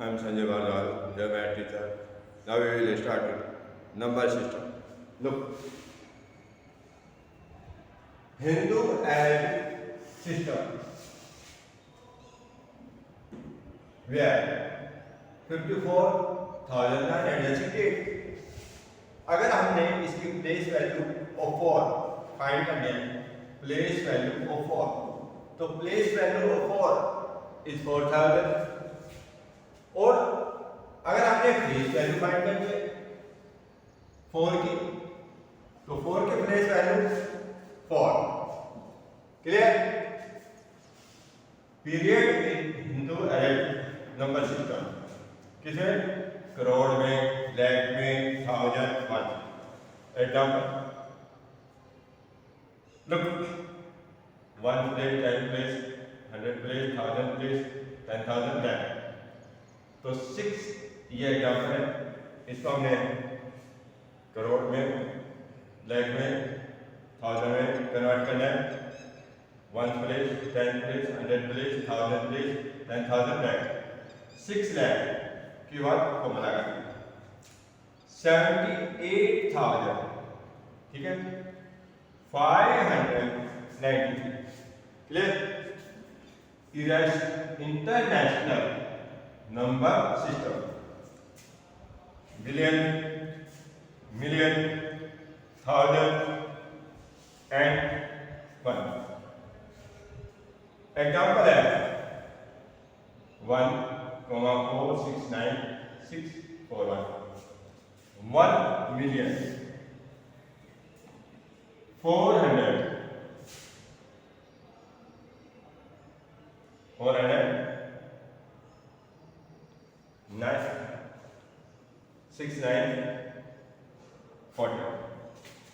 I am Sanjay Bardal, your math teacher. Now we will start with number system. Look, Hindu Arabic system where 54,968. अगर हमने इसकी place value of 4 find करनी है, place value of 4, तो place value of 4 is 4000 और अगर आपने place value find करनी है 4 की, तो 4 के place value 4. Clear? Period in Hindu Arabic number system किसमें? करोड़ में, लाख में, 1000, 1. Example look, 1 place, 10 place, 100 place, 1000 place, 10,000 lakh. तो 6 ये एग्जाम्पल है. इसको हमने करोड़ में, लाख में, 1000 में कन्वर्ट करना है. 1 place, 10 place, 100 place, 1000 place, 10,000 lakh. 6 lakh की बात फॉर्मूला का 78,000. ठीक है, 593. Clear? International number system, billion, million, 1000 and 1. Example है 1,469,641. 1 million 400 6940.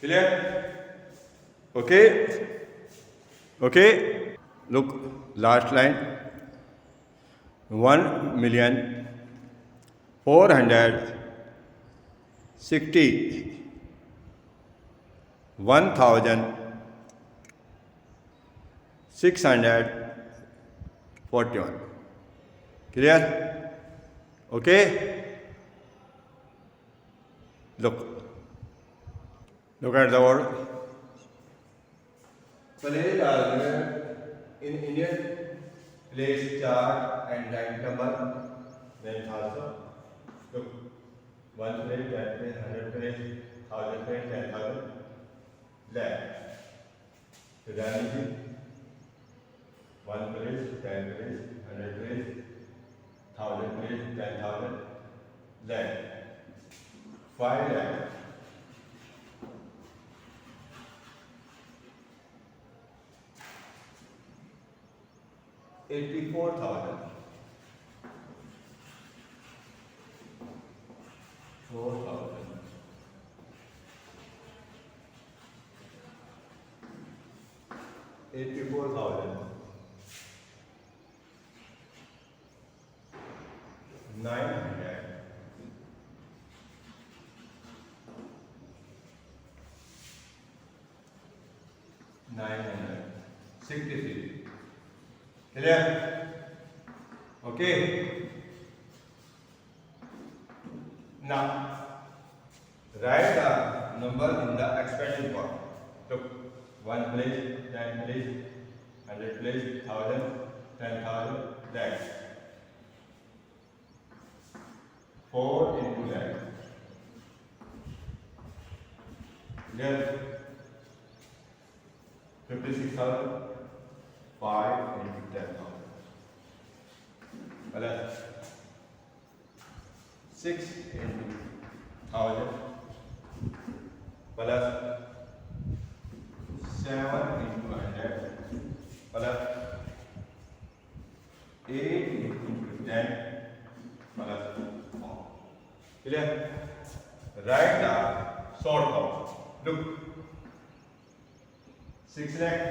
Clear? Okay? Okay? Look, last line. 1,460,1,641. Clear? Okay? Look at the word. Place argument in Indian place chart and rank number names also. Look, 1 place, 10 place, 100 place, 1000 place, 10,000 lakh. So that is 1 place, 10 place, 100 place, 1000 place, 10,000 lakh. 5 lakh. 84,000. 4,000. 84,000. 900. 963. Clear? Okay. Now write the number in the expansion form. Look, 1 place, 10 place, 100 place, 1000, 10,000 lakh. 4 into lakh. Clear? 56,000. 5 into 10,000 plus 6 into 1,000 plus 7 into 100 plus 8 into 10 plus 4. Clear? Write the short form. Look, 6 lakh.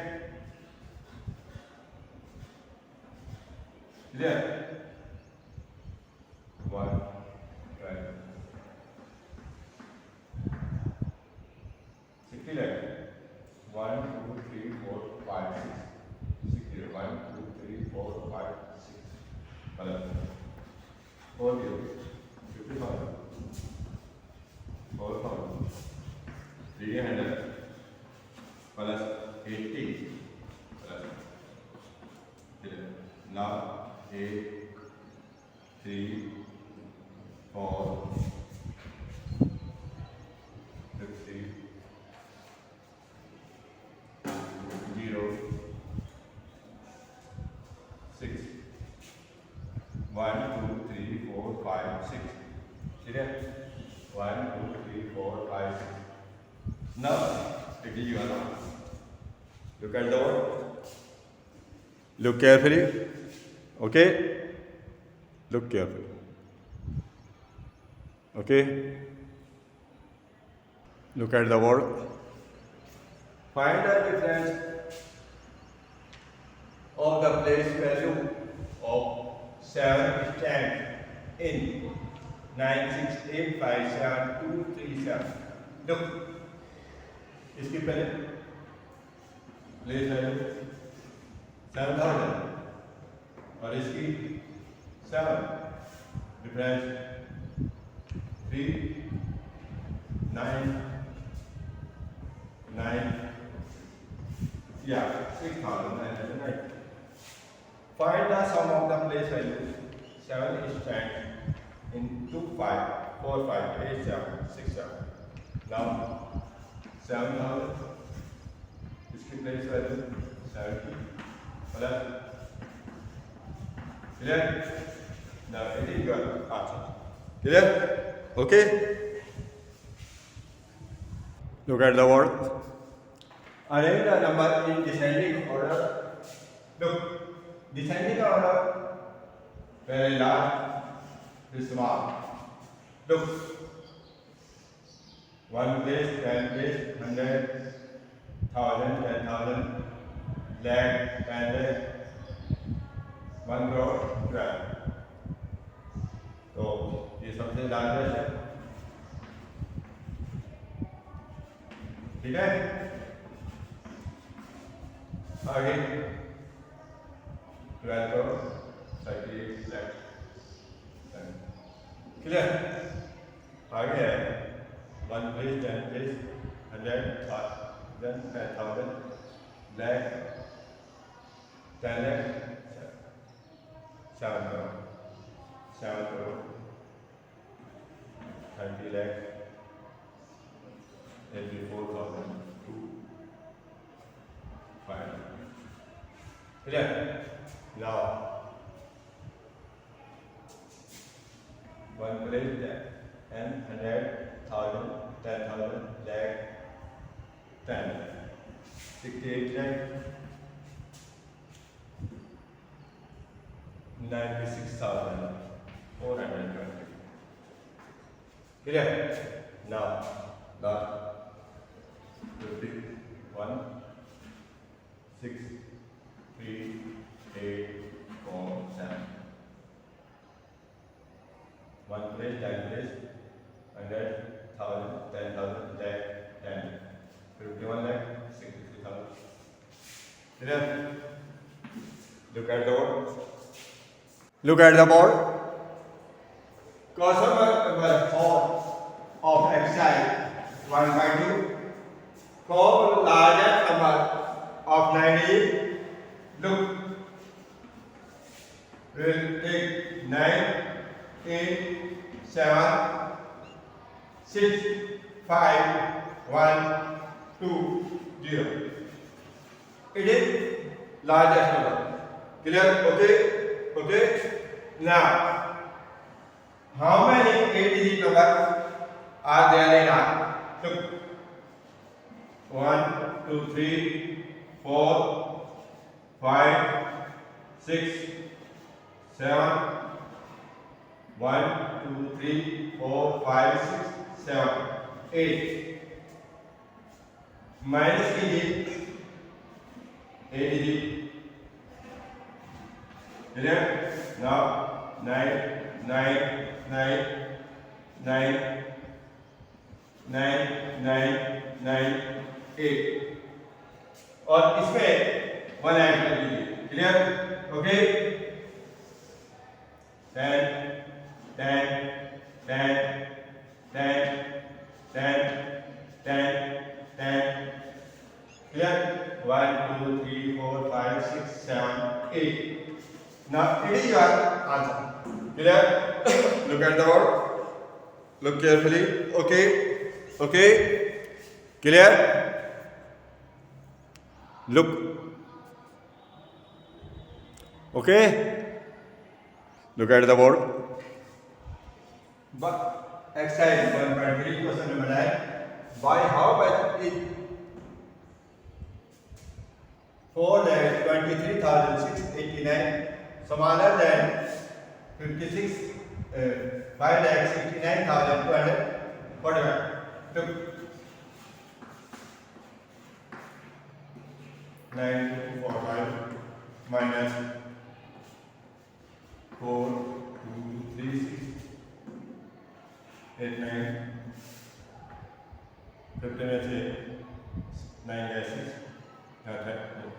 Clear? 1, right. 60 lakh. 1, 2, 3, 4, 5, 6. 60. 1, 2, 3, 4, 5, 6. 4 0, 50,000, 4,000, 300 plus 80 plus now 8, 3, 4, 50, 0, 6, 1, 2, 3, 4, 5, 6. See that? 1, 2, 3, 4, 5, 6. Now, it is your now. Look at the word. Look carefully. Okay? Look carefully. Okay? Look at the word. Find the difference of the place value of 7 stands in 96857 Look, इसकी पहले place value 7000 और इसकी 7 difference 3 9 9 yeah 6990. Find the sum of the place value 7 is stand in 2 5 4 5 8 7 6 7. Now 7000 इसकी place value 70 plus clear. Now it is your answer. Clear? Okay. Look at the word. Arrange the number in descending order. Look, descending order very large to small. Look, 1 place, 10 place, 100, 1000, 10,000, lakh, 10 lakh, 1 crore, 12. तो ये सबसे largest है, ठीक है? आगे 12 crore, 38 lakh, clear? आगे है 1 place, 10 place, 100, 1000, 10,000, lakh, 10 lakh, 7 crore, 7 crore, 30 lakh, 84,000, 2, 5. Clear? Now, 1 place, 10, 100, 1000, 10,000, lakh, 10, 68 lakh, 96,420. Clear? Now, last 51, 6, 3, 8, 4, 7. 1 place, 10 place, 100, 1000, 10,000, lakh, 10, 51 lakh, 63,000. Clear? Look at the board. Look at the board. Cursor number 4 of exercise 1.2. Call largest number of 90. Look. We'll take 9, 8, 7, 6, 5, 1, 2, 0. It is largest number. Clear? Okay? Okay? Now, how many 8-digit numbers are there in R? Look. 1, 2, 3, 4, 5, 6, 7. 1, 2, 3, 4, 5, 6, 7, 8. Minus digit, 8 digit. Clear? Now 9, 9, 9, 9, 9, 9, 9, 8. और इसमें 1 add कर दीजिए. Clear? Okay? 10, Now it is your answer. Clear? Look at the board. Look carefully. Okay. Okay. Clear? Look. Okay. Look at the board. But exercise 1.3 question number 9. By how much is 4,23,689 smaller than 5,69,241? Look. 9,245 minus 4,236 8 9 50 में से 9 गया 6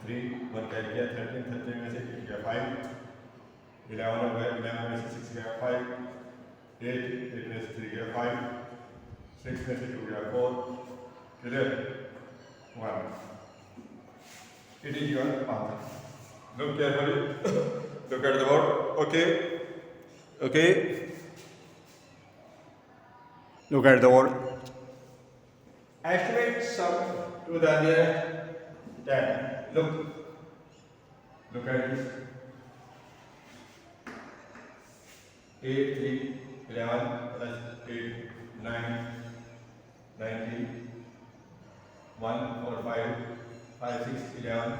3 1 carry किया 13 13 में से 8 गया 5 11 हो गया 11 में से 6 गया 5 8 8 में से 3 गया 5 6 में से 2 गया 4 clear 1 it is your answer. Look carefully. Look at the board. Okay. Okay. Look at the board. Estimate sum to the nearest 10. Look. Look at this. 8, 3, 11 plus 8, 9, 19, 1, 4, 5, 5, 6, 11,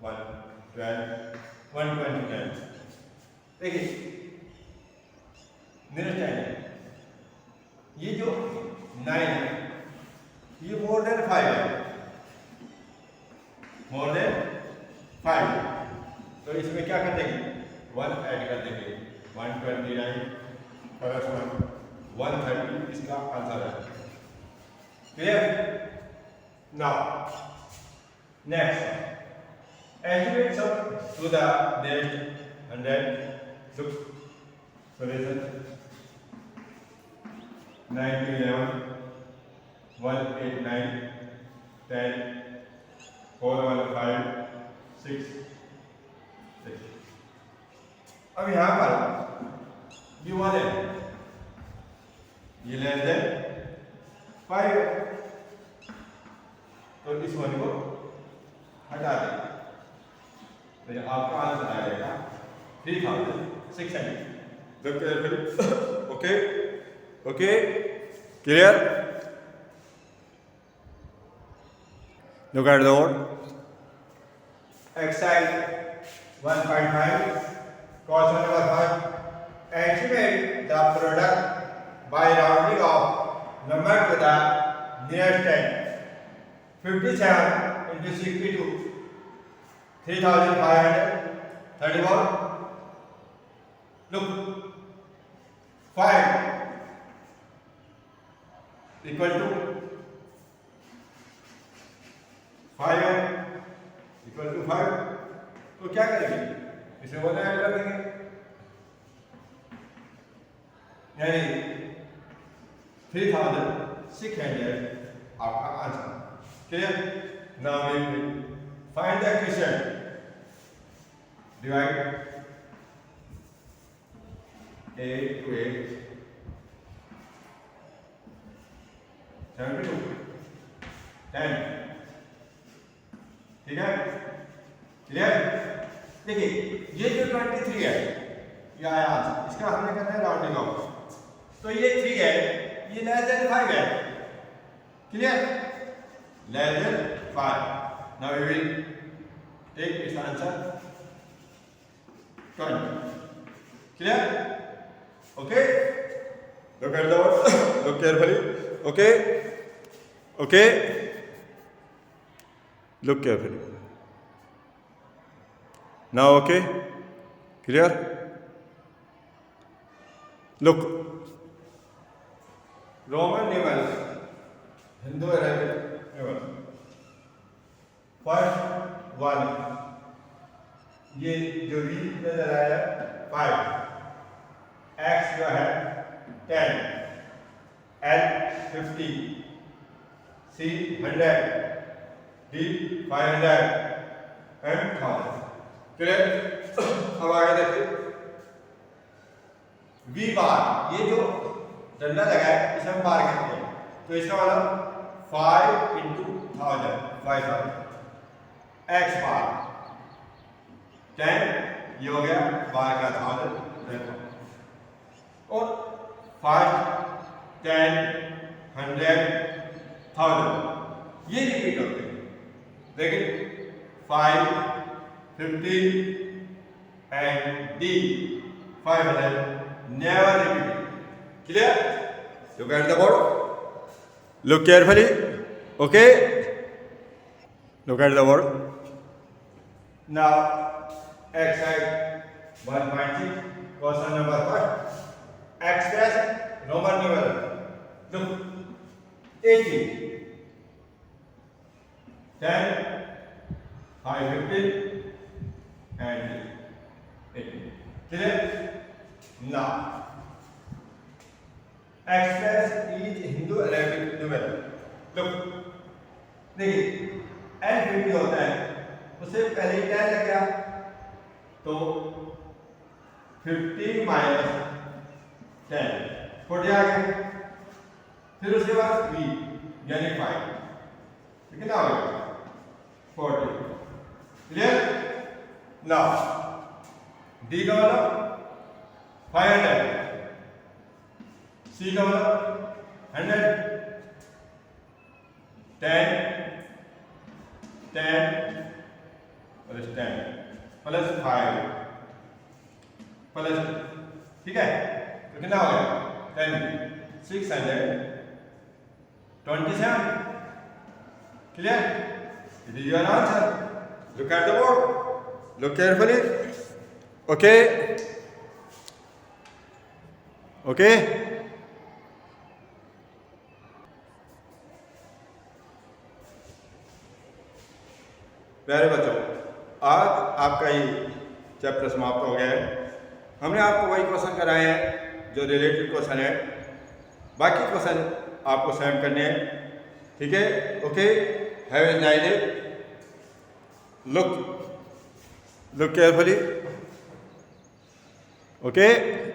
1, 12, 129. देखिए नियरेस्ट टाइम है ये जो 9 है ये मोर देन 5 है more than 5 तो इसमें क्या कर देंगे 1 ऐड कर देंगे 129 प्लस 130 इसका आंसर है clear now next estimate sum to the nearest 100. Look, solution 9 to 11, 1, 8, 9, 10, 4, 1, 5, 6, 6. अब यहाँ पर ये 1 है, ये लेस देन 5 है, तो इस 1 को हटा दें तो आपका आंसर आ जाएगा 3,600. Look carefully. Okay. Okay. Clear? Look at the board. Exercise 1.5. Question number 5. Estimate the product by rounding off number to the nearest 10. 57 into 62. 3,531. Look, 5 equal to 5 equal to 5. तो क्या करेंगे इसमें 1 ऐड कर देंगे यानी 3,600 आपका answer clear. Now we find the question. Divide 8 to 8 72 10. ठीक है क्लियर. देखिए ये जो 23 है ये आया आंसर इसका हमने करना है राउंडिंग ऑफ तो ये 3 है ये लेस देन 5 है clear less than 5. Now we will take its answer 20. Clear? Okay? Look at the word. Look carefully. Okay? Okay? Look carefully. Now okay? Clear? Look. Roman numerals. Hindu-Arabic numerals. First 1 ये जो v नजर आया 5 x जो है 10 l 50 c 100 d 500 m 1000. Clear. अब आगे देखते V बार, ये जो डंडा लगा है इसे हम बार कहते हैं, तो इसका मतलब 5 into 1000, 5000। X बार 10, ये हो गया बार का 1000, और 5, 10, 100, 1000 ये रिपीट होते हैं, लेकिन 5, 50 and D 500 never repeat. Clear? Look at the board. Look carefully. Okay? Look at the board. Now exercise 1.6 question number 1. Express Roman numeral. Look. 80, 10, 550 and 80. Clear? Now, express each Hindu Arabic numeral. Look, देखिए L50 होता है, उससे पहले 10 लग गया, तो 50 minus 10 40 आ गया, फिर उसके बाद V यानी 5, कितना हो गया 40। क्लियर? नाउ D का मतलब 500, C का मतलब 100, 10 प्लस 10 प्लस 5 प्लस, ठीक है, तो कितना हो गया 10, 627। Clear? It is your answer. Look at the board. Look carefully. Okay? Okay? प्यारे बच्चों, आज आपका ये चैप्टर समाप्त हो गया है। हमने आपको वही क्वेश्चन कराए हैं जो रिलेटेड क्वेश्चन है, बाकी क्वेश्चन आपको स्वयं करने हैं, ठीक है? Okay, have a nice day. Look carefully, okay.